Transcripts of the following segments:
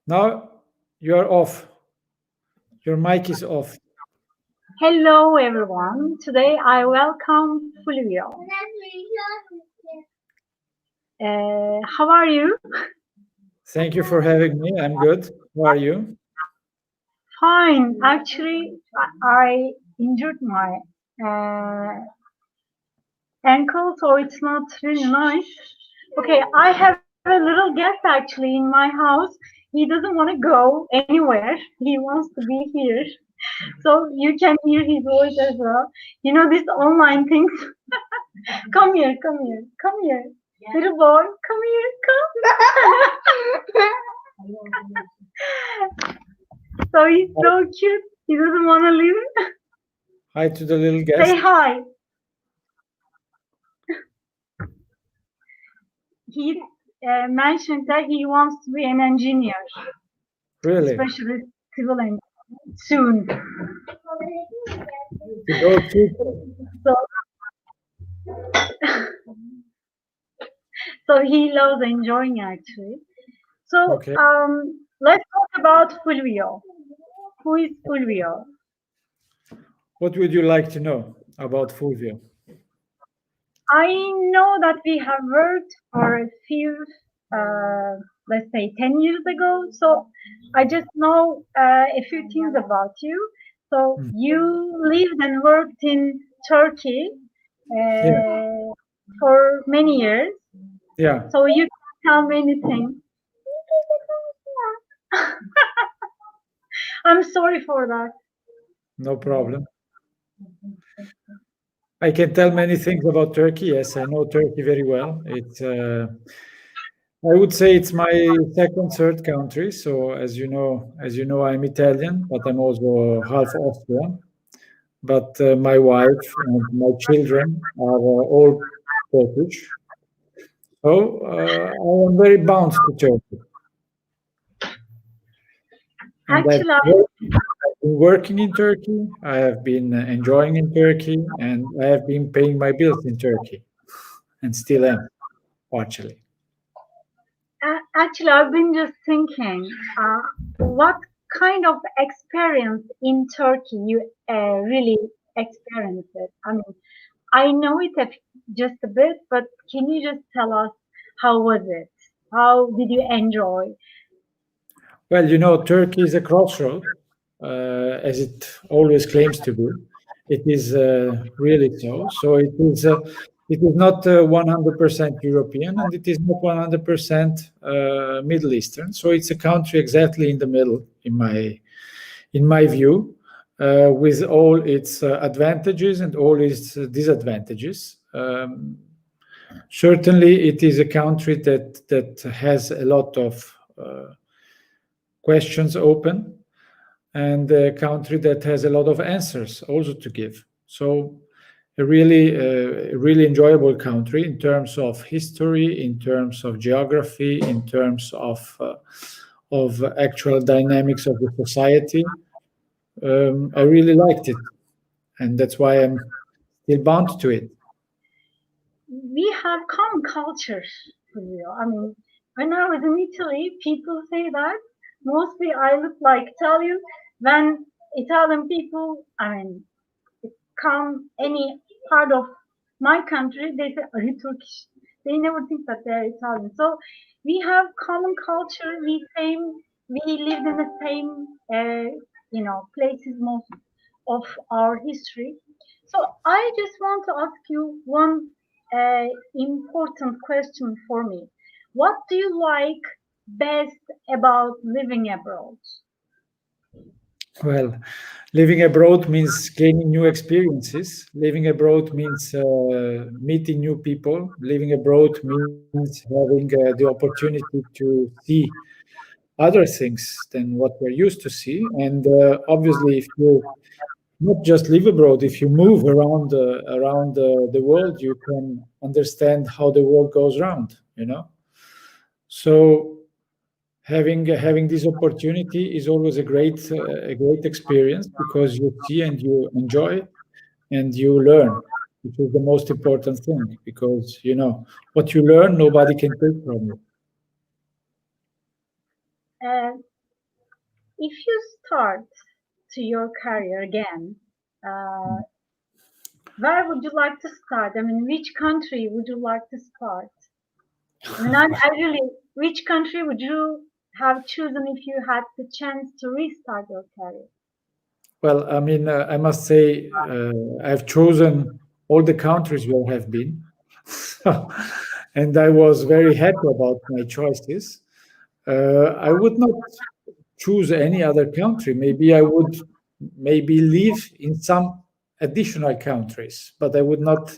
Now you're off. Your mic is off. Hello, everyone. Today I welcome Fulvio. How are you? Thank you for having me. I'm good. How are you? Fine. Actually, I injured my ankle, so it's not really nice. Okay, I have a little guest actually in my house. He doesn't want to go anywhere. He wants to be here. So you can hear his voice as well. You know, these online things. Come here, come here, come here. Little boy, come here, come. So he's so cute. He doesn't want to leave. Hi to the little guest. Say hi. He mentioned that he wants to be an engineer. Really? Especially civil engineer. Soon. So he loves enjoying actually. So okay. Let's talk about Fulvio. Who is Fulvio? What would you like to know about Fulvio? I know that we have worked for a few, let's say 10 years ago. So I just know a few things about you. So you lived and worked in Turkey for many years. Yeah. So you can tell me anything. I'm sorry for that. No problem. I can tell many things about Turkey. Yes, I know Turkey very well. It's, I would say it's my second, third country. So as you know, I'm Italian, but I'm also half Austrian. But my wife and my children are all Turkish. So I am very bound to Turkey. And Actually, I've been working in Turkey, I have been enjoying in Turkey, and I have been paying my bills in Turkey, and still am, partially. Actually, I've been just thinking, what kind of experience in Turkey you really experienced it? I mean, I know it just a bit, but can you just tell us how was it? How did you enjoy? Well, you know, Turkey is a crossroad, as it always claims to be. It is really so. So it is not 100% European, and it is not 100% Middle Eastern. So it's a country exactly in the middle, in my view, with all its advantages and all its disadvantages. Certainly, it is a country that has a lot of questions open, and a country that has a lot of answers also to give. So a really enjoyable country in terms of history, in terms of geography, in terms of actual dynamics of the society. I really liked it, and that's why I'm still bound to it. We have common cultures. I mean, when I was in Italy, people say that mostly I look like Italian. When Italian people, I mean, come any part of my country, they say, "Are you Turkish?" They never think that they're Italian. So we have common culture. We lived in the same, places most of our history. So I just want to ask you one important question for me. What do you like best about living abroad? Well, living abroad means gaining new experiences. Living abroad means meeting new people. Living abroad means having the opportunity to see other things than what we're used to see. And obviously, if you not just live abroad, if you move around the world, you can understand how the world goes round. You know, so having this opportunity is always a great experience, because you see and you enjoy and you learn, which is the most important thing, because what you learn nobody can take from you. If you start to your career again, where would you like to start? I mean, which country would you like to start? Which country would you have chosen if you had the chance to restart your career? Well, I mean, I must say, I've chosen all the countries where I have been, and I was very happy about my choices. I would not choose any other country. Maybe I would live in some additional countries, but I would not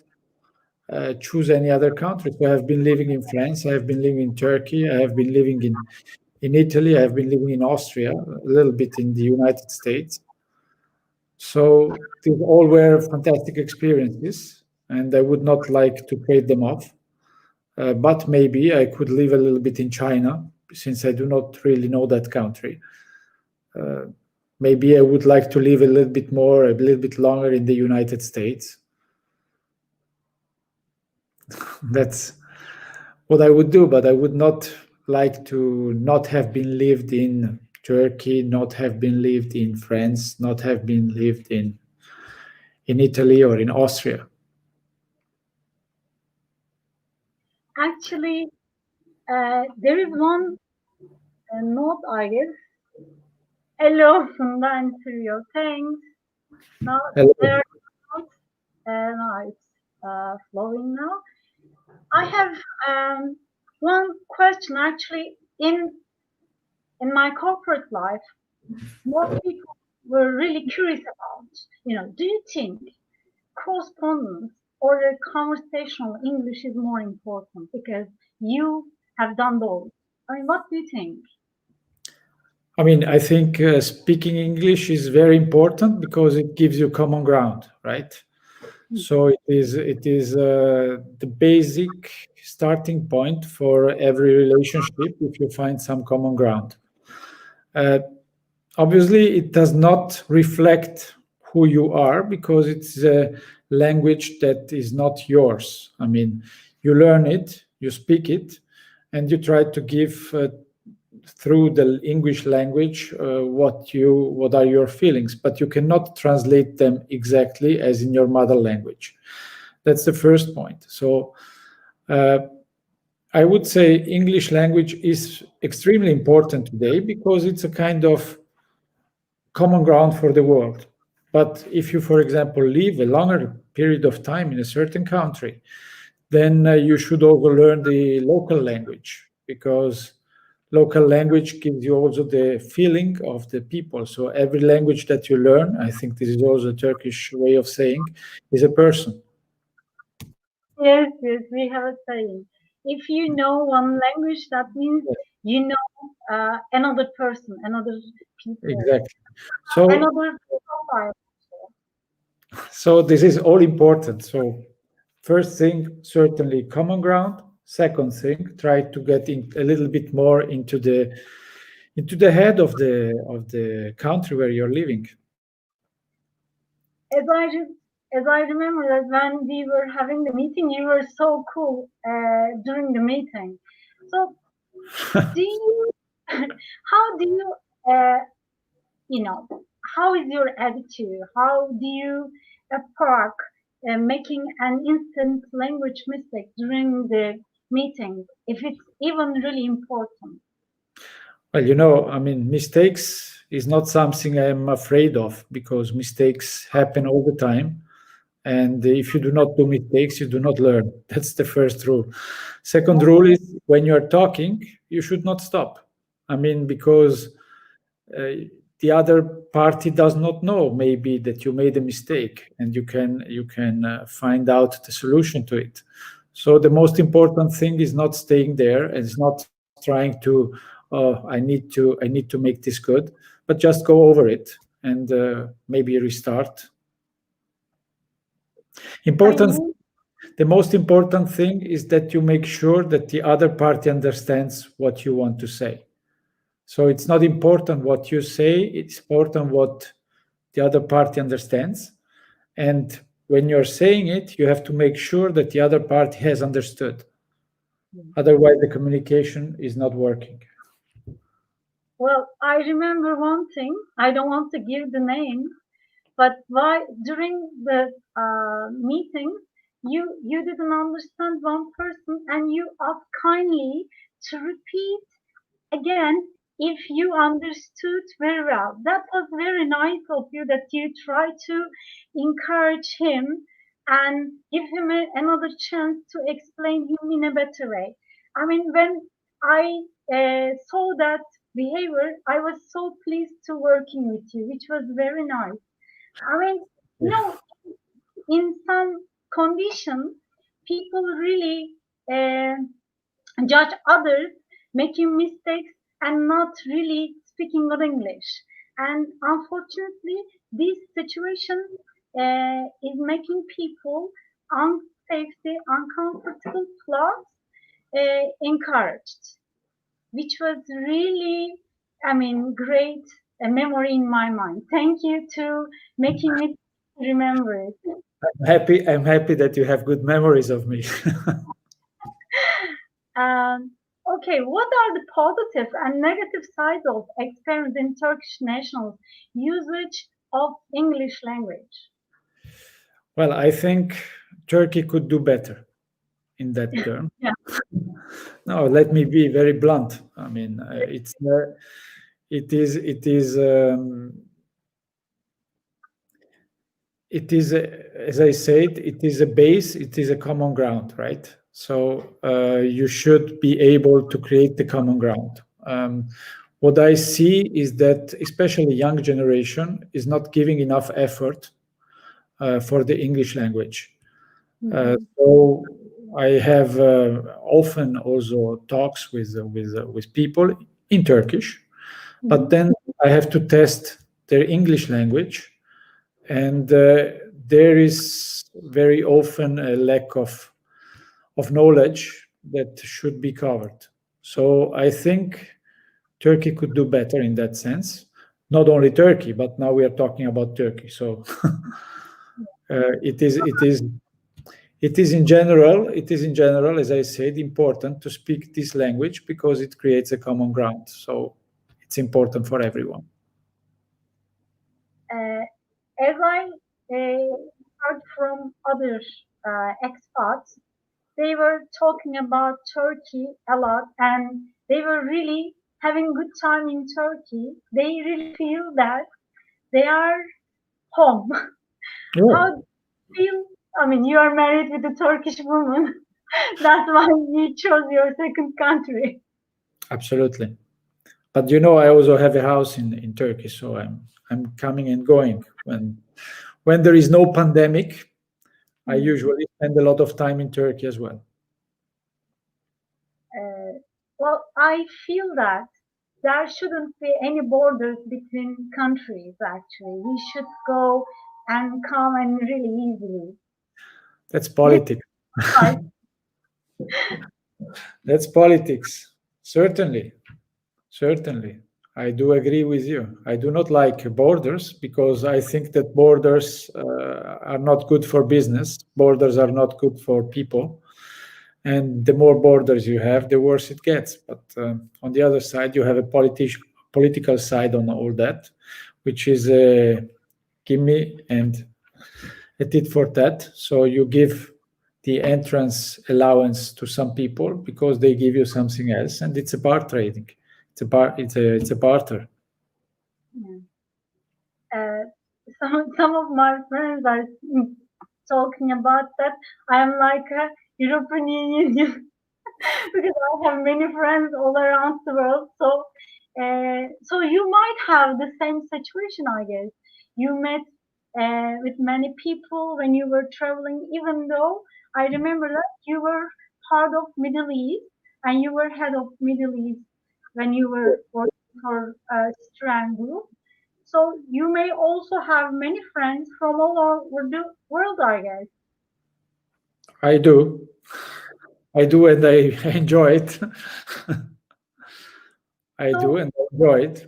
choose any other country. So I have been living in France, I have been living in Turkey, I have been living in Italy, I have been living in Austria, a little bit in the United States. So these all were fantastic experiences, and I would not like to trade them off. But maybe I could live a little bit in China, since I do not really know that country. Maybe I would like to live a little bit longer in the United States. That's what I would do, but I would not like to not have been lived in Turkey, not have been lived in France, not have been lived in Italy or in Austria. Actually, there is one note, I guess. Hello, Funda İydir. Thanks. Now there are notes. Now it's flowing now. I have one question. Actually, in my corporate life, most people were really curious about, do you think correspondence or a conversational English is more important? Because you have done both. I mean, what do you think? I mean, I think speaking English is very important because it gives you common ground, right? So it is the basic starting point for every relationship if you find some common ground. Obviously, it does not reflect who you are because it's a language that is not yours. I mean, you learn it, you speak it, and you try to give through the English language what are your feelings, but you cannot translate them exactly as in your mother language. That's the first point. So I would say English language is extremely important today because it's a kind of common ground for the world. But if you, for example, live a longer period of time in a certain country, then you should also learn the local language, because local language gives you also the feeling of the people. So every language that you learn, I think this is also a Turkish way of saying, is a person. Yes, we have a saying. If you know one language, that means you know another person, another people. Exactly. So another profile. So this is all important. So first thing, certainly common ground. Second thing, try to get in a little bit more into the head of the country where you're living. As I remember that when we were having the meeting, you were so cool during the meeting. So how do you how is your attitude? How do you approach making an instant language mistake during the meeting, if it's even really important? Well, I mean, mistakes is not something I am afraid of, because mistakes happen all the time. And if you do not do mistakes, you do not learn. That's the first rule. Second rule is, when you are talking, you should not stop. I mean, because the other party does not know maybe that you made a mistake, and you can find out the solution to it. So the most important thing is not staying there, and it's not trying to I need to make this good, but just go over it and maybe restart. The most important thing is that you make sure that the other party understands what you want to say. So it's not important what you say, it's important what the other party understands. And when you're saying it, you have to make sure that the other party has understood. Otherwise, the communication is not working. Well, I remember one thing. I don't want to give the name, but during the meeting, you didn't understand one person, and you asked kindly to repeat again if you understood very well. That was very nice of you, that you tried to encourage him and give him another chance to explain him in a better way. I mean, when I saw that behavior, I was so pleased to working with you, which was very nice. I mean, in some conditions, people really judge others making mistakes and not really speaking good English. And unfortunately, this situation is making people unsafety, uncomfortable, plus encouraged, which was really, great memory in my mind. Thank you to making me remember it. I'm happy that you have good memories of me. Okay, what are the positive and negative sides of experiencing Turkish nationals' usage of English language? Well, I think Turkey could do better in that term. Yeah. No, let me be very blunt. I mean, it is, as I said, it is a base, it is a common ground, right? So you should be able to create the common ground. What I see is that especially young generation is not giving enough effort for the English language. So I have often also talks with people in Turkish, but then I have to test their English language, and there is very often a lack of knowledge that should be covered. So I think Turkey could do better in that sense. Not only Turkey, but now we are talking about Turkey. So it is in general, as I said, important to speak this language because it creates a common ground. So it's important for everyone. As I heard from other expats, they were talking about Turkey a lot, and they were really having good time in Turkey. They really feel that they are home. Yeah. How do you feel? I mean, you are married with a Turkish woman. That's why you chose your second country. Absolutely. But I also have a house in Turkey, so I'm coming and going. When there is no pandemic, I usually spend a lot of time in Turkey as well. Well, I feel that there shouldn't be any borders between countries, actually. We should go and come and really easily. That's politics. That's politics. Certainly. I do agree with you. I do not like borders because I think that borders are not good for business. Borders are not good for people. And the more borders you have, the worse it gets. But on the other side, you have a political side on all that, which is give me and a tit for tat. So you give the entrance allowance to some people because they give you something else, and it's a bar trading. It's a barter. Some of my friends are talking about that. I am like a European Union because I have many friends all around the world. So you might have the same situation, I guess. You met with many people when you were traveling, even though I remember that you were part of Middle East and you were head of Middle East when you were working for Strand Group. So you may also have many friends from all over the world, I guess. I do, and I enjoy it. I do, and I enjoy it.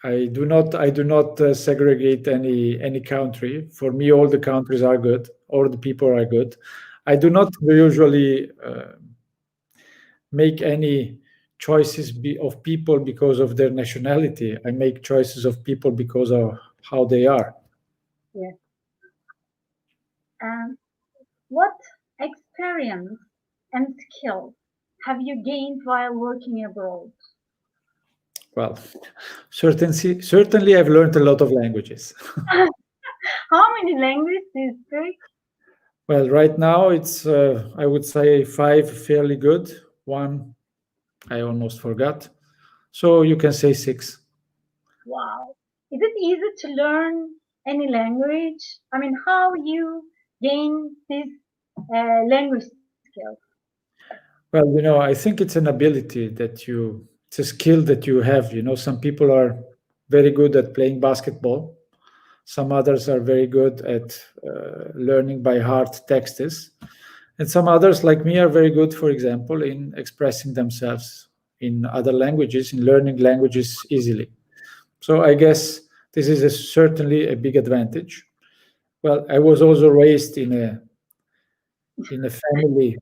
I do not segregate any country. For me, all the countries are good. All the people are good. I do not usually make any choices of people because of their nationality. I make choices of people because of how they are. Yes. What experience and skills have you gained while working abroad? Well, certainly I've learned a lot of languages. How many languages do you speak? Well, right now it's, I would say 5 fairly good. 1 I almost forgot. So you can say 6. Wow. Is it easy to learn any language? I mean, how you gain this language skills? Well, I think it's an ability it's a skill that you have. Some people are very good at playing basketball. Some others are very good at learning by heart texts. And some others, like me, are very good, for example, in expressing themselves in other languages, in learning languages easily. So I guess this is certainly a big advantage. Well, I was also raised in a family.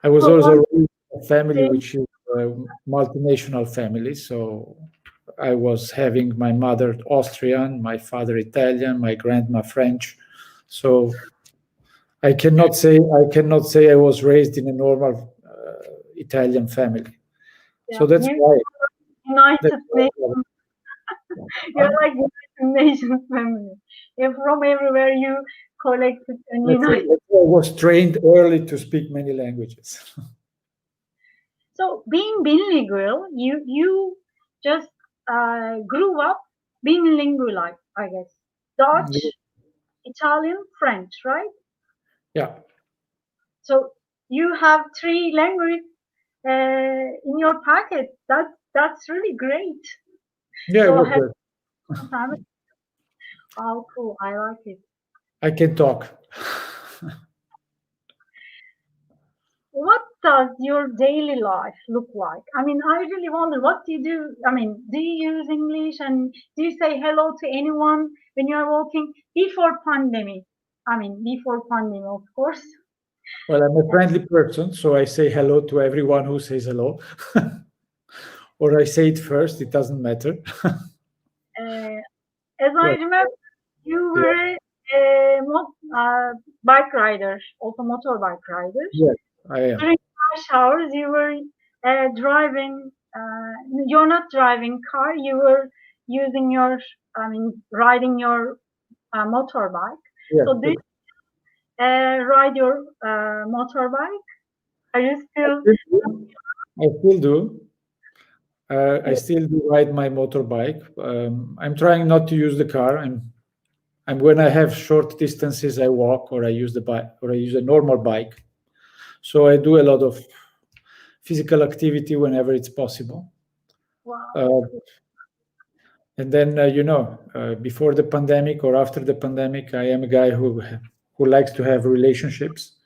I was also raised in a family which is a multinational family. So I was having my mother Austrian, my father Italian, my grandma French. So I cannot say I was raised in a normal Italian family. Yeah. So that's why. United Nations. You're like United Nations family. You're from everywhere you collected and united. I was trained early to speak many languages. So being bilingual, you just grew up bilingual, I guess. Dutch, Italian, French, right? Yeah. So you have 3 languages in your pocket. That's really great. Yeah, So it was good. Oh, cool. I like it. I can talk. What does your daily life look like? I mean, I really wonder, what do you do? I mean, do you use English and do you say hello to anyone when you're walking? Before pandemic, of course. Well, I'm a friendly person, so I say hello to everyone who says hello. Or I say it first, it doesn't matter. As I remember, you were a bike rider, also motorbike rider. Yes, I am. During rush hours, you were driving. You're not driving car. You were using riding your motorbike. Yes, So do you ride your motorbike? Are you still? I still do. I still do ride my motorbike. I'm trying not to use the car. When I have short distances, I walk or I use the bike or I use a normal bike. So I do a lot of physical activity whenever it's possible. Wow. And then, before the pandemic or after the pandemic, I am a guy who likes to have relationships.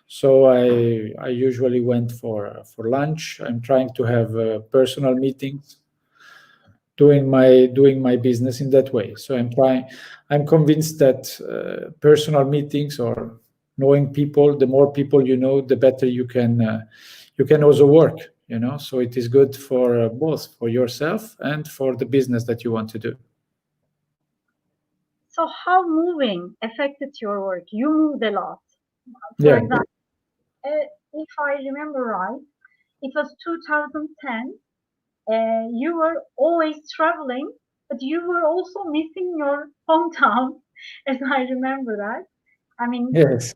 So I usually went for lunch. I'm trying to have personal meetings, doing my business in that way. So I'm convinced that personal meetings or knowing people, the more people you know, the better you can also work. So it is good for both for yourself and for the business that you want to do. So how moving affected your work? You moved a lot. Yeah. For example, if I remember right, it was 2010. You were always traveling, but you were also missing your hometown, as I remember that. I mean, Yes.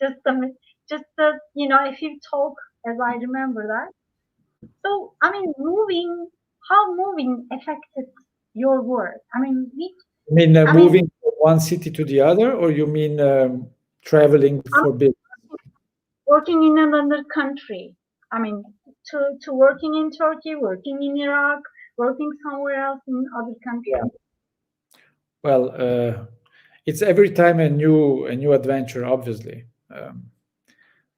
just if you talk, as I remember that. So, I mean, how moving affected your work? I mean, moving from one city to the other, or you mean traveling for business? Working in another country. I mean, to working in Turkey, working in Iraq, working somewhere else in other countries. Yeah. Well, it's every time a new adventure, obviously.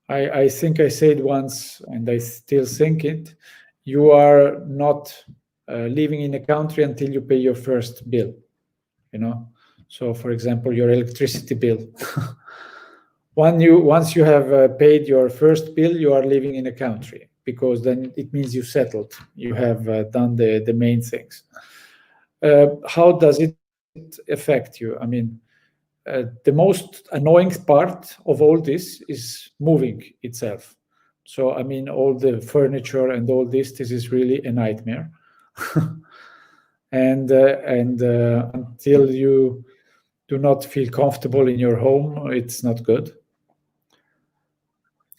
I think I said once, and I still think it. you are not living in a country until you pay your first bill, you know. So, for example, your electricity bill. Once you have paid your first bill, you are living in a country, because then it means you settled. You have done the main things. How does it affect you? I mean, the most annoying part of all this is moving itself. So, I mean, all the furniture and all this is really a nightmare. and until you do not feel comfortable in your home, it's not good.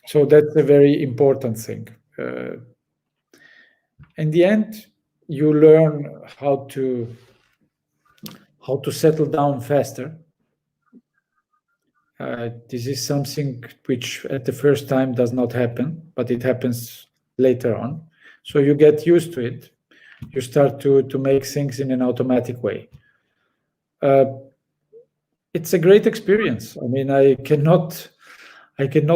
So that's a very important thing. In the end, you learn how to settle down faster. This is something which at the first time does not happen, but it happens later on. So you get used to it. You start to make things in an automatic way. It's a great experience. I mean, I cannot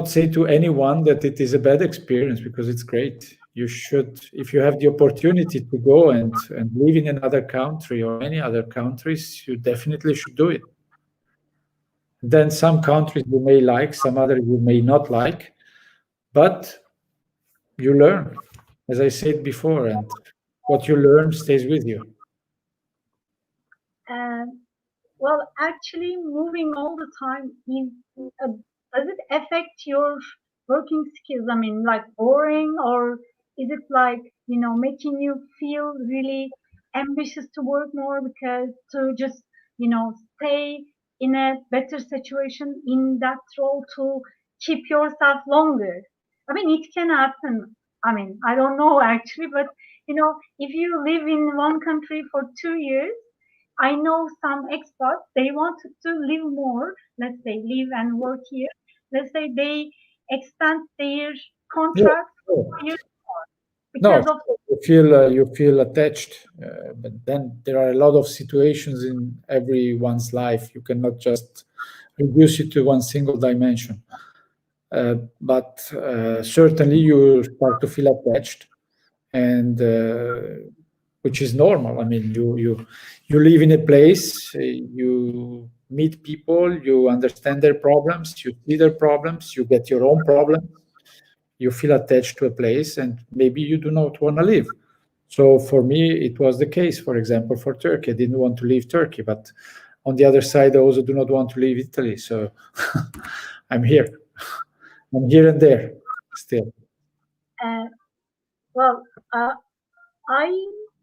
say to anyone that it is a bad experience, because it's great. You should, if you have the opportunity to go and live in another country or any other countries, you definitely should do it. Then some countries you may like, some others you may not like, but you learn, as I said before, and what you learn stays with you. Well, actually, moving all the time, does it affect your working skills? I mean, like boring, or is it like, you know, making you feel really ambitious to work more, because to just, you know, stay in a better situation in that role to keep yourself longer? I mean, it can happen. I mean, I don't know actually, but, you know, if you live in one country for 2 years, I know some expats, they wanted to live more, let's say live and work here. Let's say they extend their contract for years more because of you feel attached, but then there are a lot of situations in everyone's life. You cannot just reduce it to one single dimension. But certainly you start to feel attached, and which is normal. I mean, you live in a place, you meet people, you understand their problems, you see their problems, you get your own problems, you feel attached to a place, and maybe you do not want to leave. So for me, it was the case, for example, for Turkey. I didn't want to leave Turkey, but on the other side, I also do not want to leave Italy. So I'm here. I'm here and there still. Well, I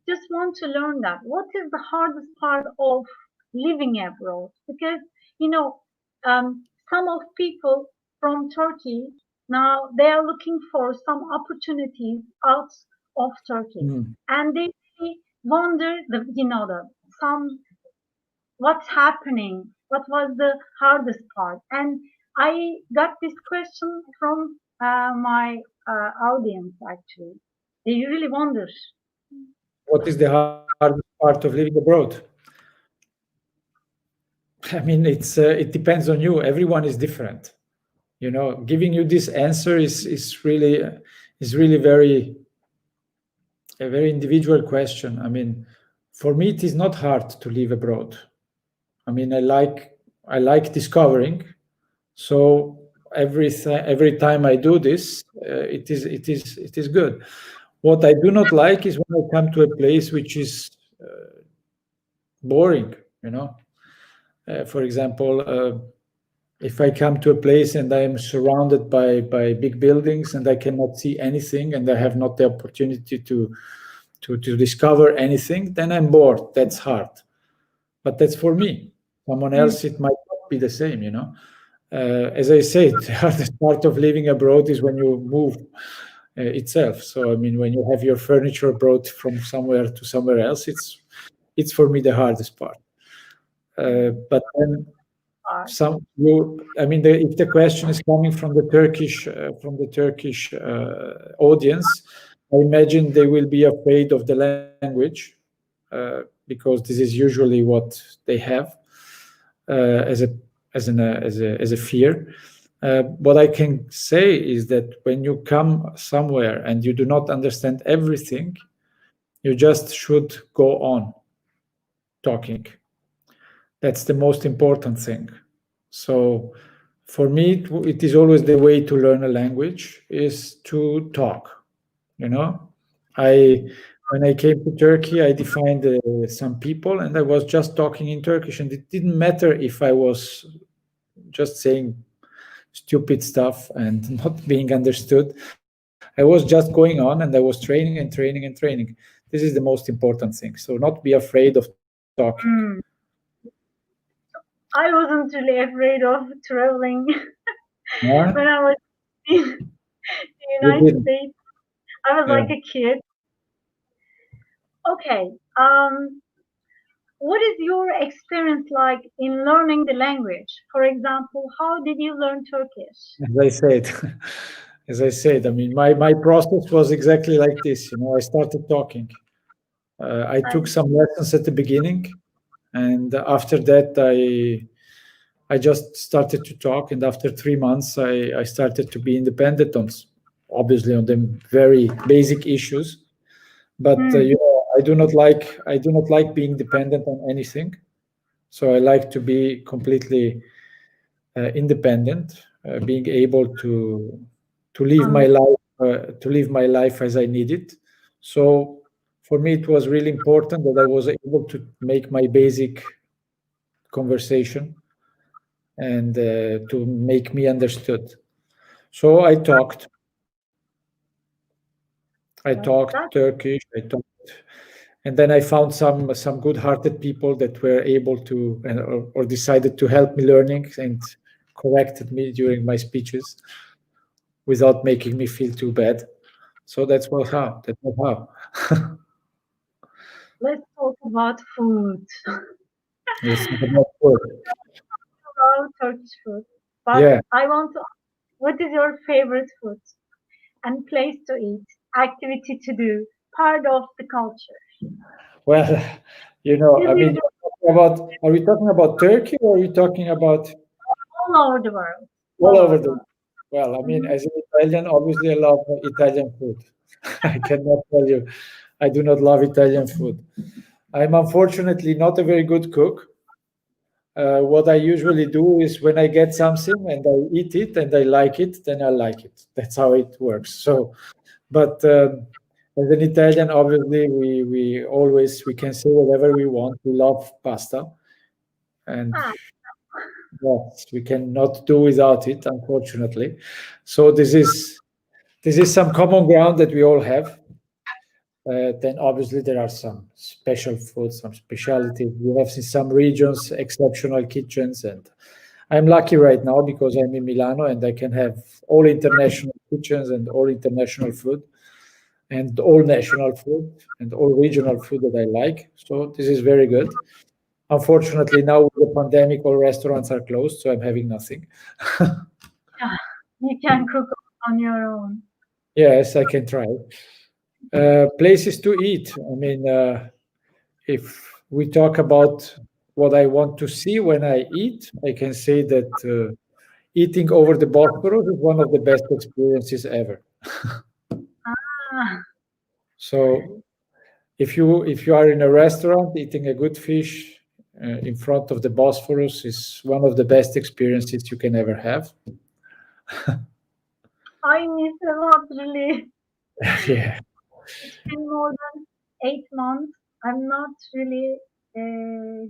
just want to learn that. What is the hardest part of living abroad? Because, you know, some of people from Turkey, now they are looking for some opportunities out of Turkey. And they wonder, what's happening? What was the hardest part? And I got this question from my audience, actually. They really wonder. What is the hardest part of living abroad? I mean, it depends on you. Everyone is different. You know, giving you this answer is really a very individual question. I mean, for me, it is not hard to live abroad. I mean, I like discovering. So every time I do this, it is good. What I do not like is when I come to a place which is boring. You know, for example, if I come to a place and I am surrounded by big buildings and I cannot see anything and I have not the opportunity to discover anything, then I'm bored. That's hard. But that's for me. Someone else, it might not be the same, you know. As I said, the hardest part of living abroad is when you move itself. So, I mean, when you have your furniture brought from somewhere to somewhere else, it's for me the hardest part. But then if the question is coming from the Turkish audience, I imagine they will be afraid of the language, because this is usually what they have as a fear. What I can say is that when you come somewhere and you do not understand everything, you just should go on talking. That's the most important thing. So for me, it is always the way to learn a language is to talk. When I came to Turkey, I defined some people, and I was just talking in Turkish, and it didn't matter if I was just saying stupid stuff and not being understood. I was just going on, and I was training and training and training. This is the most important thing. So not be afraid of talking. I wasn't really afraid of traveling Yeah? when I was in the United States. I was like a kid. Okay. What is your experience like in learning the language? For example, how did you learn Turkish? As I said, I mean, my process was exactly like this. I started talking. I took some lessons at the beginning, and after that, I just started to talk. And after 3 months, I started to be independent obviously on the very basic issues. But I do not like being dependent on anything. So I like to be completely independent, being able to live my life as I need it. So for me, it was really important that I was able to make my basic conversation and to make me understood. So I talked Turkish, and then I found some good-hearted people that were able to or decided to help me learning and corrected me during my speeches without making me feel too bad. So that was how. Let's talk about food. Let's talk about food. About Turkish food. But Yeah. I want to ask, what is your favorite food and place to eat, activity to do, part of the culture? Well, I mean, are we talking about Turkey or are we talking about all over the world? All over the world. Well, I mean, as an Italian, obviously I love Italian food. I cannot tell you, I do not love Italian food. I'm unfortunately not a very good cook. What I usually do is when I get something and I eat it and I like it, then I like it. That's how it works. So, but as an Italian, obviously we can say whatever we want. We love pasta, and yes, we cannot do without it, unfortunately. So this is some common ground that we all have. Then obviously there are some special foods, some specialties. We have in some regions exceptional kitchens, and I'm lucky right now because I'm in Milano and I can have all international kitchens and all international food and all national food and all regional food that I like. So this is very good. Unfortunately, now with the pandemic, all restaurants are closed, so I'm having nothing. You can cook on your own. Yes, I can try. Places to eat. I mean, if we talk about what I want to see when I eat, I can say that eating over the Bosphorus is one of the best experiences ever. So if you are in a restaurant eating a good fish in front of the Bosphorus is one of the best experiences you can ever have. I miss a lot, really. Yeah. It's been more than 8 months. I'm not really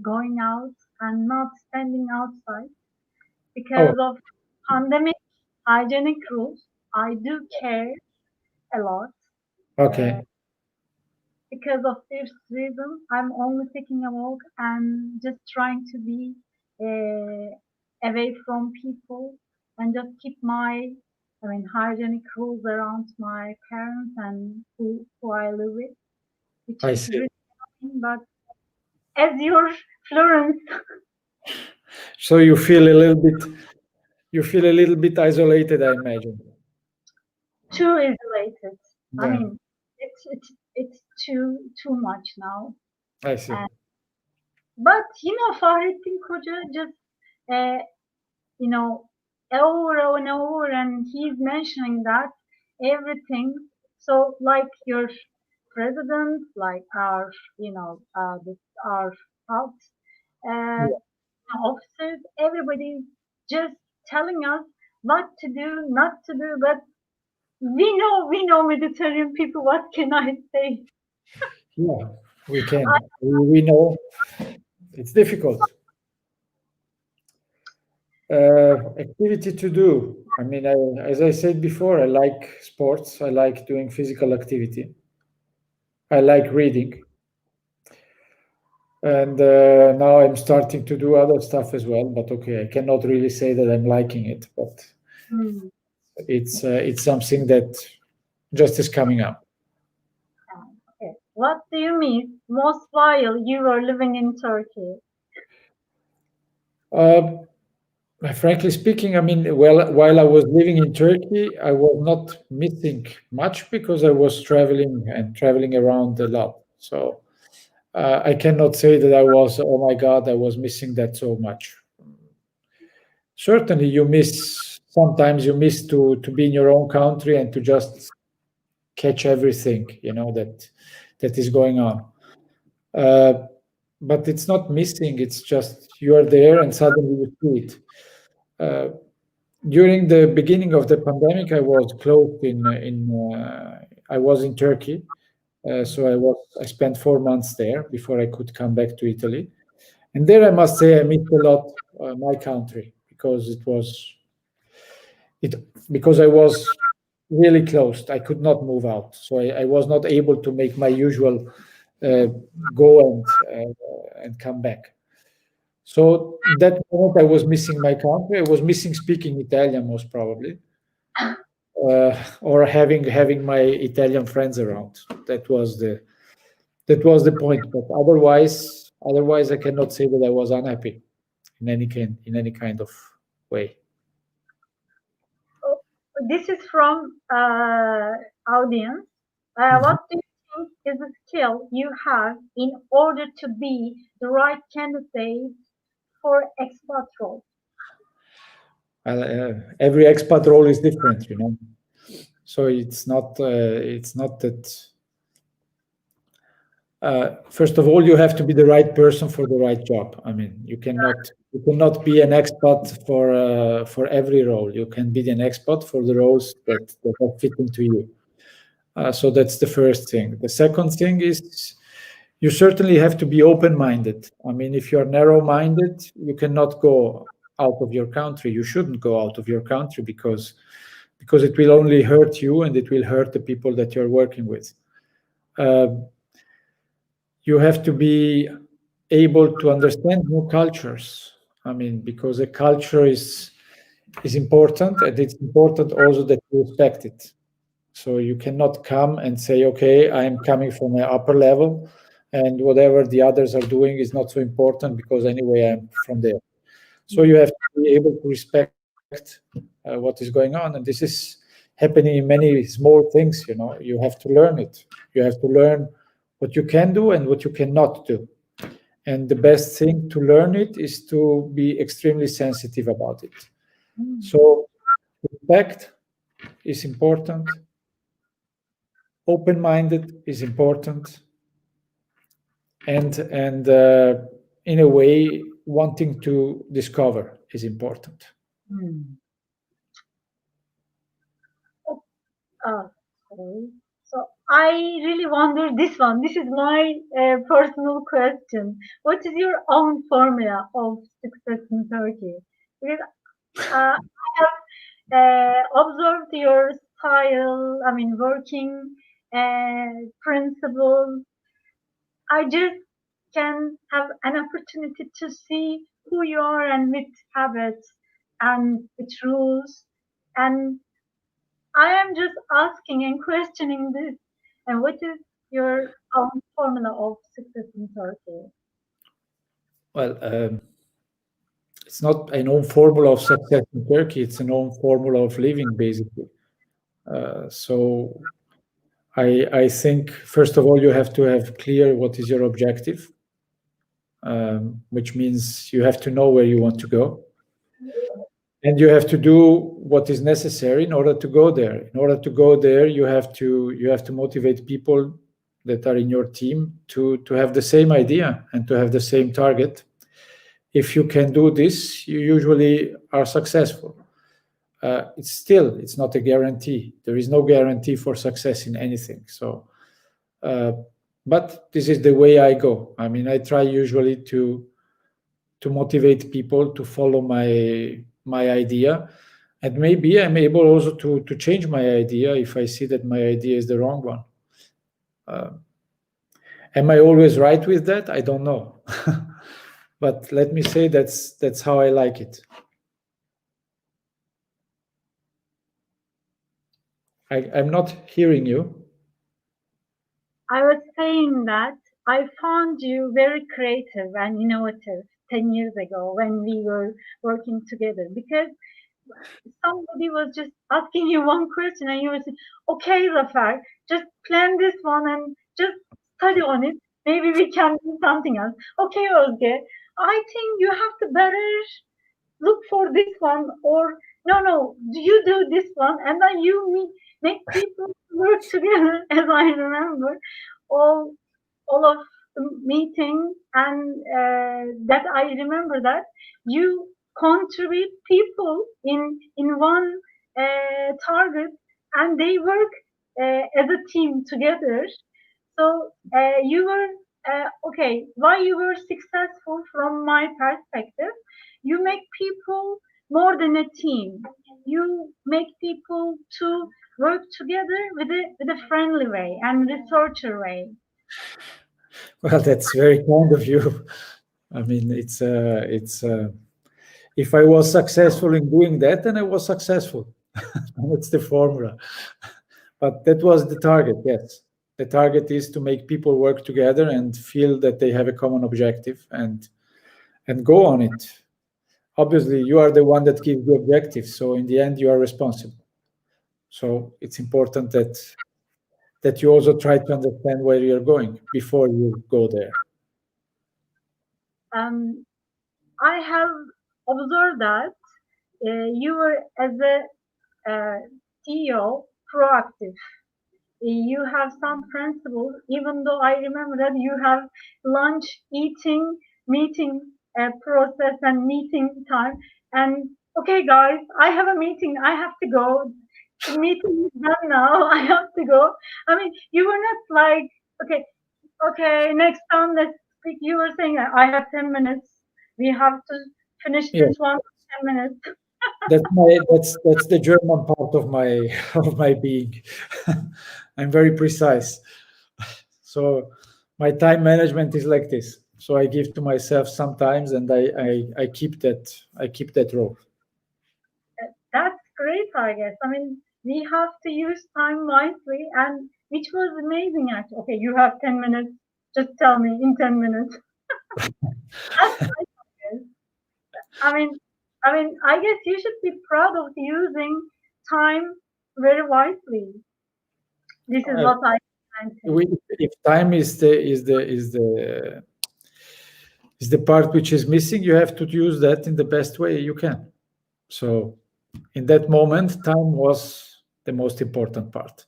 going out. I'm not standing outside because of pandemic hygienic rules. I do care a lot. Okay. Because of this reason, I'm only taking a walk and just trying to be away from people and just keep my, hygienic rules around my parents and who I live with. Which I is see. really annoying, but as your Florence. So you feel a little bit isolated, I imagine. Too isolated. Yeah. I mean, it's too much now. I see. But Fahrettin Koca just over and over, and he's mentioning that everything. So like your president, like our, our house officers, everybody's just telling us what to do, not to do, but we know Mediterranean people. What can I say? Yeah, we can. We know it's difficult. Activity to do. I mean, as I said before, I like sports. I like doing physical activity. I like reading. And now I'm starting to do other stuff as well. But okay, I cannot really say that I'm liking it. But it's something that just is coming up. Okay. What do you miss most while you were living in Turkey? Frankly speaking, I mean, while I was living in Turkey, I was not missing much because I was traveling around a lot. So I cannot say that I was, oh my God, I was missing that so much. Certainly, sometimes you miss to be in your own country and to just catch everything, that is going on. But it's not missing, it's just you are there and suddenly you see it. During the beginning of the pandemic, I was closed I was in Turkey. So I spent 4 months there before I could come back to Italy. And there I must say I missed a lot my country because because I was really closed. I could not move out. So I was not able to make my usual go and come back. So that moment I was missing my country. I was missing speaking Italian most probably, or having my Italian friends around. That was the point. But otherwise I cannot say that I was unhappy in any kind of way. This is from audience. What do you think is a skill you have in order to be the right candidate for expat role? Every expat role is different, So it's not that. First of all, you have to be the right person for the right job. I mean, you cannot be an expat for every role. You can be an expat for the roles that are fitting to you. So that's the first thing. The second thing is you certainly have to be open-minded. I mean, if you're narrow-minded, you cannot go out of your country. You shouldn't go out of your country because it will only hurt you and it will hurt the people that you're working with. You have to be able to understand new cultures. I mean, because a culture is important, and it's important also that you respect it. So you cannot come and say, okay, I'm coming from an upper level, and whatever the others are doing is not so important because anyway I'm from there. So you have to be able to respect what is going on, and this is happening in many small things. You have to learn it. You have to learn what you can do and what you cannot do. And the best thing to learn it is to be extremely sensitive about it. So respect is important. Open-minded is important. And in a way, wanting to discover is important. Okay. So I really wonder this one. This is my personal question. What is your own formula of success in Turkey? Because I have observed your style, I mean, working principles. I just can have an opportunity to see who you are and with habits and with rules. And I am just asking and questioning this. And what is your own formula of success in Turkey? Well, it's not a known formula of success in Turkey. It's a known formula of living, basically. So I think, first of all, you have to have clear what is your objective, which means you have to know where you want to go. And you have to do what is necessary in order to go there. In order to go there, you have to motivate people that are in your team to have the same idea and to have the same target. If you can do this, you usually are successful. It's not a guarantee. There is no guarantee for success in anything. So, but this is the way I go. I mean, I try usually to motivate people to follow my idea, and maybe I'm able also to change my idea if I see that my idea is the wrong one. Am I always right with that? I don't know. But let me say that's how I like it. I'm not hearing you. I was saying that I found you very creative and innovative 10 years ago when we were working together, because somebody was just asking you one question and you were saying, okay, Zafer, just plan this one and just study on it. Maybe we can do something else. Okay, Özge, I think you have to better look for this one, or no, you do this one, and then you make people work together. As I remember, all of the meetings, and that I remember that you contribute people in one target, and they work as a team together. So you were okay. Why you were successful from my perspective? You make people more than a team. You make people to work together with a friendly way and researcher way. Well, that's very kind of you. I mean, if I was successful in doing that, then I was successful. That's the formula. But that was the target, yes. The target is to make people work together and feel that they have a common objective and go on it. Obviously, you are the one that gives the objective, so in the end, you are responsible. So it's important that you also try to understand where you're going before you go there. I have observed that you were, as a CEO, proactive. You have some principles, even though I remember that you have lunch, eating, meeting process and meeting time. And okay, guys, I have a meeting. I have to go. The meeting is done now. I have to go. I mean, you were not like, okay, next time let's speak. You were saying, I have 10 minutes. We have to finish this one in 10 minutes. That's the German part of my being. I'm very precise. So my time management is like this. So I give to myself sometimes, and I keep that role. That's great, I guess. I mean, we have to use time wisely, and which was amazing actually. Okay, you have 10 minutes. Just tell me in 10 minutes. That's great, I mean, I guess you should be proud of using time very wisely. This is what I think. If time is the part which is missing, you have to use that in the best way you can. So in that moment, time was the most important part.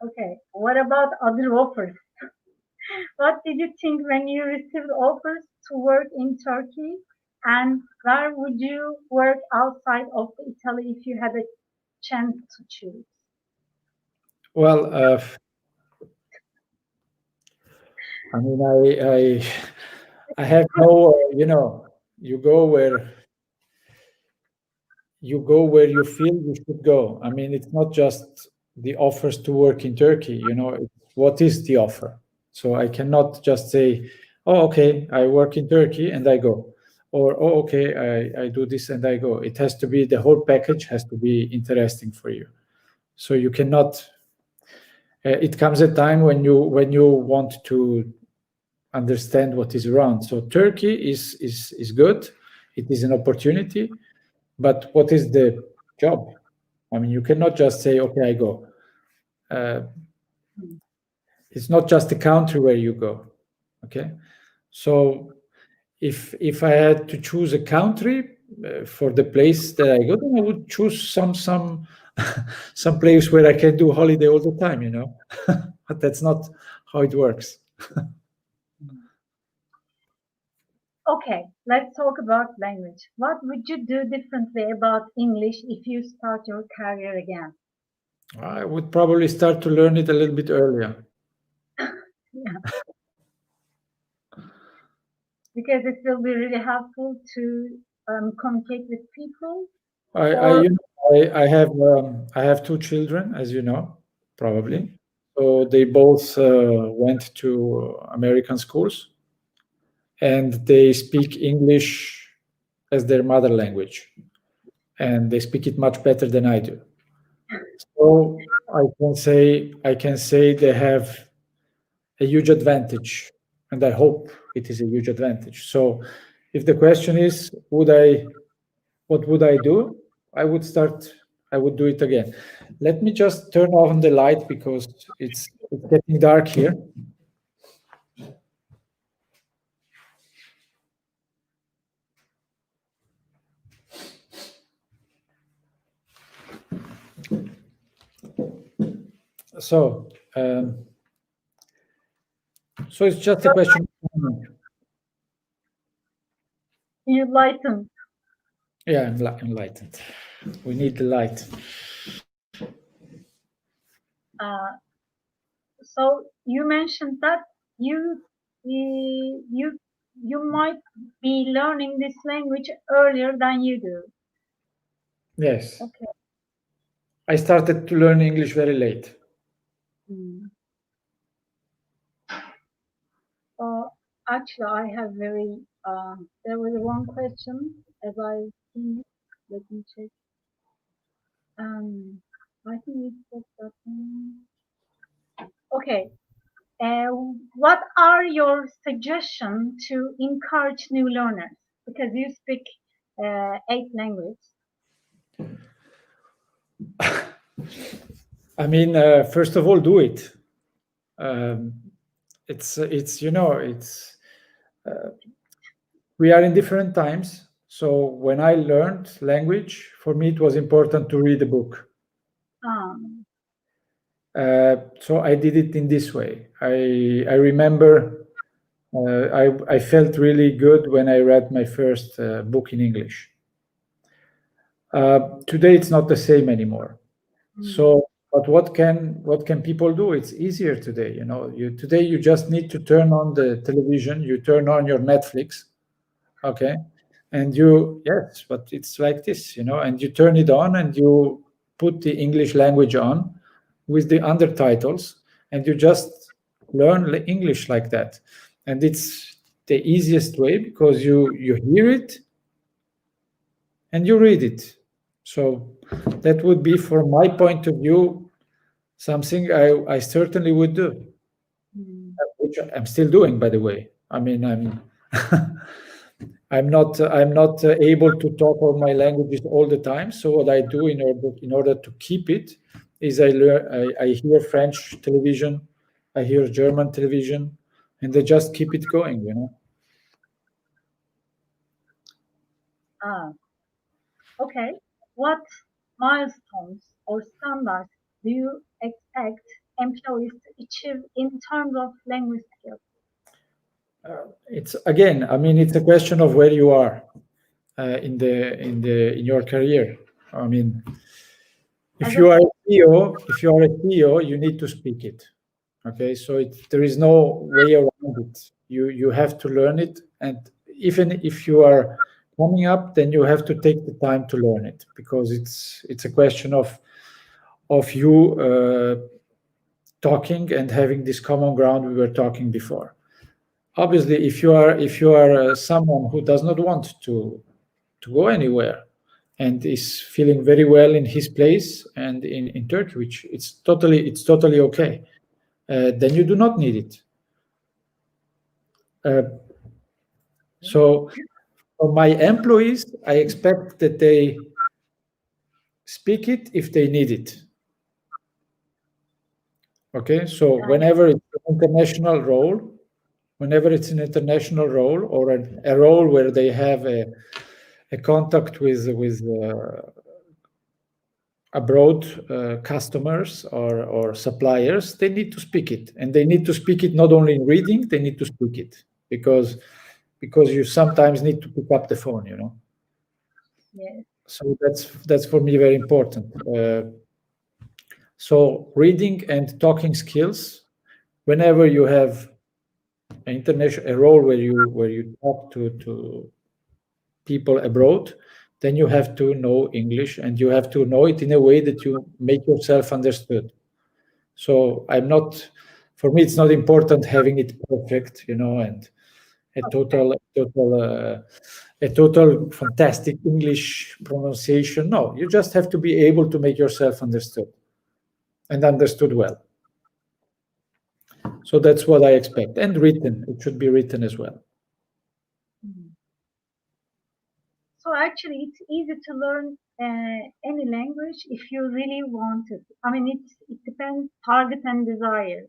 Okay, what about other offers? What did you think when you received offers to work in Turkey? And where would you work outside of Italy if you had a chance to choose? Well, I mean, I have no, you go where you feel you should go. I mean, it's not just the offers to work in Turkey, what is the offer? So I cannot just say, oh, okay, I work in Turkey and I go. Or, oh, okay, I do this and I go. It has to be, the whole package has to be interesting for you. So you cannot, it comes a time when you want to understand what is around. So Turkey is good. It is an opportunity. But what is the job? I mean, you cannot just say, okay, I go. It's not just the country where you go, okay? So if I had to choose a country, for the place that I go, then I would choose some some place where I can do holiday all the time, you know. But that's not how it works. Okay, let's talk about language. What would you do differently about English if you start your career again? I would probably start to learn it a little bit earlier. Yeah. Because it will be really helpful to communicate with people. I have two children, as you know, probably. So they both went to American schools, and they speak English as their mother language, and they speak it much better than I do. So I can say they have a huge advantage, and I hope it is a huge advantage. So if the question is, what would I do? I would do it again. Let me just turn on the light because it's getting dark here. So it's just a question. You lighten. Yeah, I'm enlightened. We need the light. So you mentioned that you might be learning this language earlier than you do. Yes. Okay. I started to learn English very late. Actually, I have there was one question as I think. Let me check. I think we spoke that one. Okay. What are your suggestions to encourage new learners? Because you speak 8 languages. I mean, first of all, do it. We are in different times. So when I learned language, for me it was important to read a book. So I did it in this way. I remember I felt really good when I read my first book in English. Today it's not the same anymore. So, but what can people do? It's easier today. You know, today you just need to turn on the television. You turn on your Netflix, okay, and yes, but it's like this, you know, and you turn it on and you put the English language on with the undertitles, and you just learn English like that. And it's the easiest way because you hear it and you read it. So that would be, from my point of view, something I certainly would do, which I'm still doing, by the way. I mean, I'm not able to talk all my languages all the time. So what I do in order to keep it is I hear French television, I hear German television, and I just keep it going, you know. Okay. What milestones or standards do you expect employees to achieve in terms of language skills? It's a question of where you are in your career. I mean, if you are a CEO, you need to speak it. Okay, so there is no way around it. You have to learn it, and even if you are coming up, then you have to take the time to learn it, because it's a question of you talking and having this common ground we were talking before. Obviously, if you are someone who does not want to go anywhere and is feeling very well in his place and in Turkey, which it's totally okay, then you do not need it. So for my employees, I expect that they speak it if they need it. Okay, so whenever it's an international role or a role where they have a a contact with abroad customers or suppliers, they need to speak it, and they need to speak it not only in reading, they need to speak it because you sometimes need to pick up the phone, you know. Yes. So that's for me very important. So reading and talking skills, whenever you have a role where you talk to people abroad, then you have to know English, and you have to know it in a way that you make yourself understood. So for me, it's not important having it perfect, you know, and a total fantastic English pronunciation. No, you just have to be able to make yourself understood and understood well. So that's what I expect. And written, it should be written as well. So actually, it's easy to learn any language if you really want it. I mean, it depends target and desire,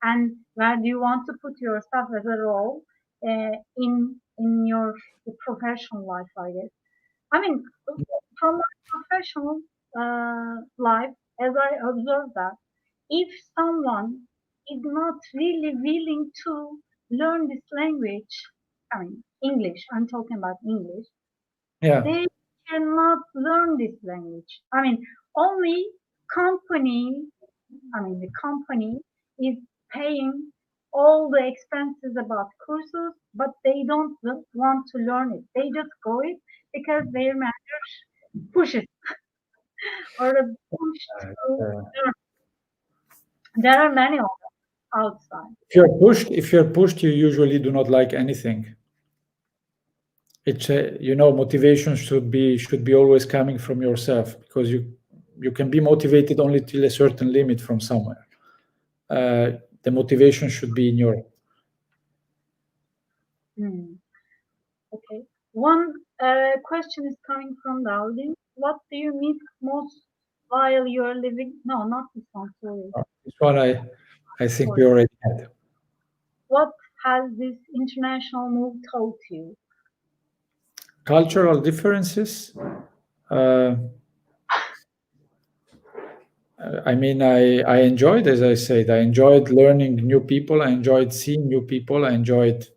and where do you want to put yourself as a role in your professional life, I guess. I mean, from my professional life, as I observe that, if someone is not really willing to learn this language, I mean, English, I'm talking about English, they cannot learn this language. I mean, only the company is paying all the expenses about courses, but they don't want to learn it. They just go it because their manager pushes or push to learn. There are many of them outside. If you're pushed, you usually do not like anything. It's motivation should be always coming from yourself, because you can be motivated only till a certain limit from somewhere. The motivation should be in your. Okay. One question is coming from the audience. What do you miss most while you are living? No, not this one. Sorry. This one I think we already had. What has this international move taught you? Cultural differences. I mean, I enjoyed, as I said, I enjoyed learning new people. I enjoyed seeing new people. I enjoyed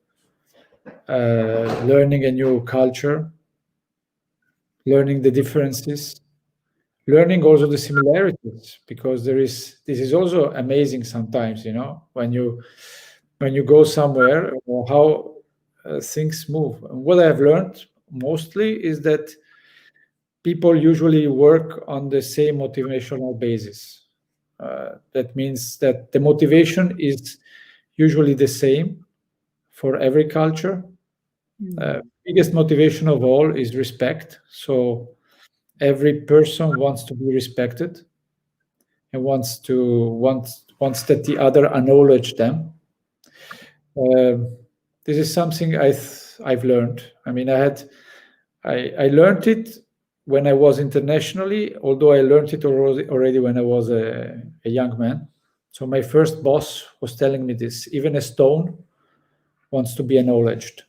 learning a new culture, learning the differences, learning also the similarities, because this is also amazing sometimes, you know, when you go somewhere, how things move. And what I've learned mostly is that people usually work on the same motivational basis. That means that the motivation is usually the same for every culture. Biggest motivation of all is respect. So every person wants to be respected and wants that the other acknowledge them. This is something I've learned. I mean, I learned it when I was internationally, although I learned it already when I was a young man. So my first boss was telling me this: even a stone wants to be acknowledged.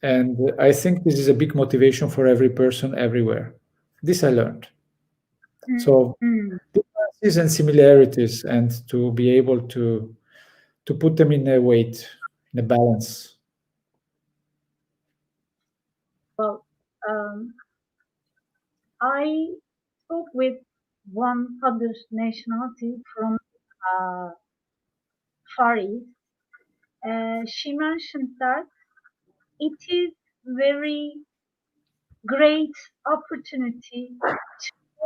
And I think this is a big motivation for every person everywhere. This I learned. So differences and similarities, and to be able to put them in a weight, in a balance. Well, I spoke with one other nationality from Far East. She mentioned that it is very great opportunity to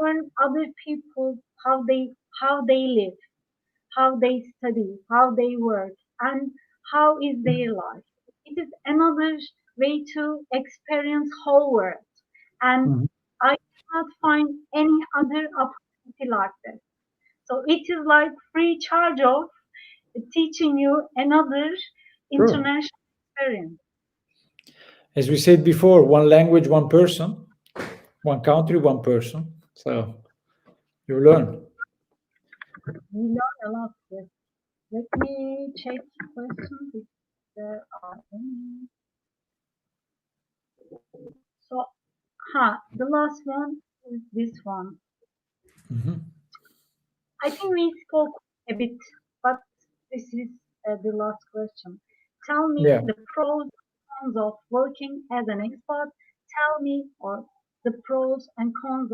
learn other people how they live, how they study, how they work, and how is their life. It is another way to experience whole world, and I cannot find any other opportunity like that. So it is like free charge of teaching you another international experience. As we said before, one language, one person, one country, one person. So you learn. We learn a lot. Yes. Let me check questions if there are any. So The last one is this one. Mhm. I think we spoke a bit, but this is the last question. Tell me Yeah. the pros and cons of working as an expat. Tell me or the pros and cons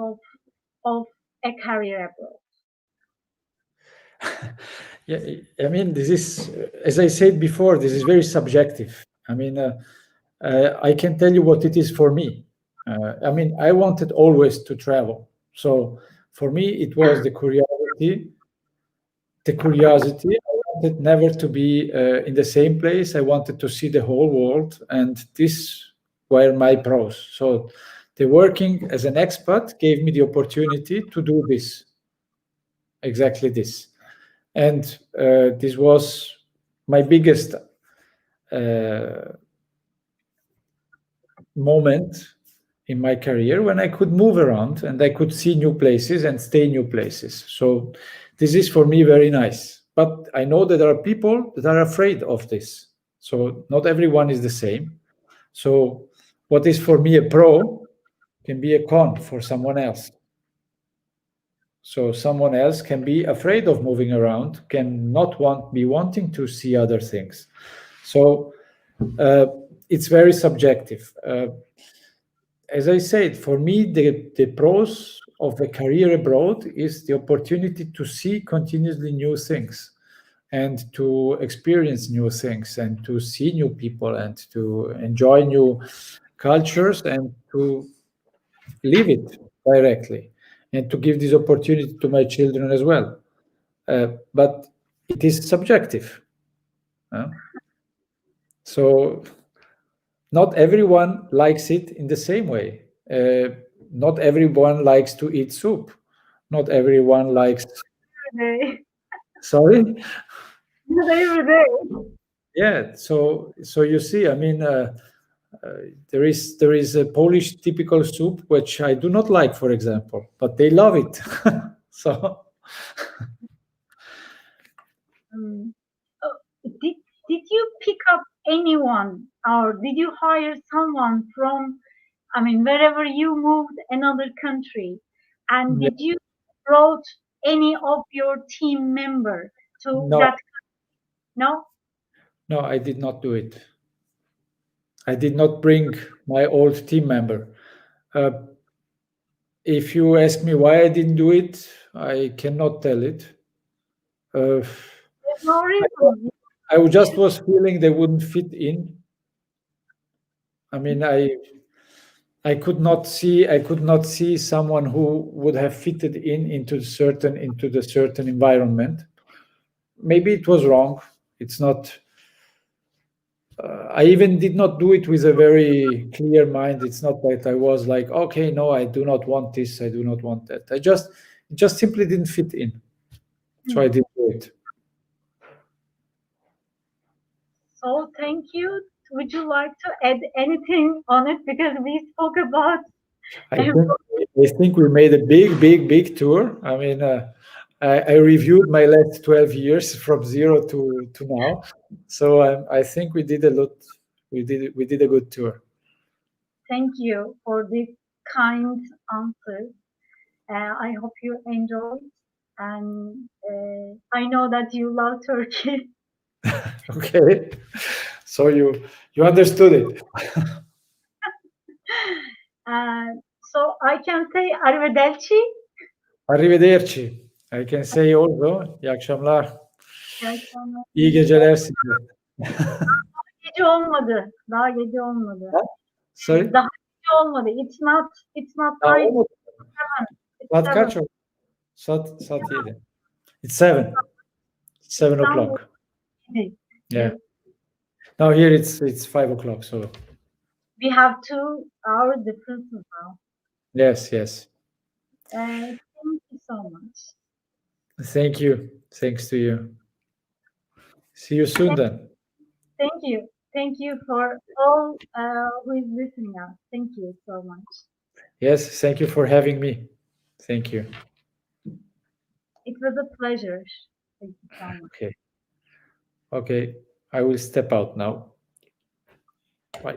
of a career abroad. Yeah, I mean, this is, as I said before, this is very subjective. I mean, I can tell you what it is for me. I mean, I wanted always to travel. So for me, it was the curiosity. I wanted never to be in the same place. I wanted to see the whole world, and this were my pros. So the working as an expat gave me the opportunity to do this, exactly this. And this was my biggest moment in my career, when I could move around and I could see new places and stay in new places. So this is for me very nice. But I know that there are people that are afraid of this. So not everyone is the same. So what is for me a pro can be a con for someone else. So someone else can be afraid of moving around, can not be wanting to see other things. So it's very subjective. As I said, for me, the pros of a career abroad is the opportunity to see continuously new things and to experience new things and to see new people and to enjoy new cultures and to live it directly and to give this opportunity to my children as well. But it is subjective. So not everyone likes it in the same way. Not everyone likes to eat soup. Not everyone likes. Every day. Sorry? Not every day. Yeah. So you see, I mean, there is a Polish typical soup which I do not like, for example, but they love it. So Did you pick up anyone or did you hire someone from, I mean, wherever you moved another country, and did you brought any of your team member to No. that country? No? No, I did not do it. I did not bring my old team member. If you ask me why I didn't do it, I cannot tell it. There's no reason. I just was feeling they wouldn't fit in. I mean, I could not see someone who would have fitted into the certain environment. Maybe it was wrong. It's not. I even did not do it with a very clear mind. It's not that I was like, okay, no, I do not want this. I do not want that. It just simply didn't fit in. So I didn't do it. So thank you. Would you like to add anything on it? Because we spoke about. I think we made a big tour. I mean, I reviewed my last 12 years from zero to now. So I think we did a lot. We did a good tour. Thank you for this kind answer. I hope you enjoyed, and I know that you love Turkey. Okay. So you understood it. So I can say arrivederci. Arrivederci. I can say also iyi akşamlar. İyi geceler size. Gece olmadı. Daha gece olmadı. Sorry? Daha gece olmadı. It's not right. Saat kaç oldu? Saat 7. It's 7. 7 o'clock. Yeah. Now here it's 5 o'clock. So we have 2 hour differences now. Yes. Thank you so much. Thank you. Thanks to you. See you soon then. Thank you. Thank you for all who is listening us. Thank you so much. Yes, thank you for having me. Thank you. It was a pleasure. Thank you so much. Okay. I will step out now.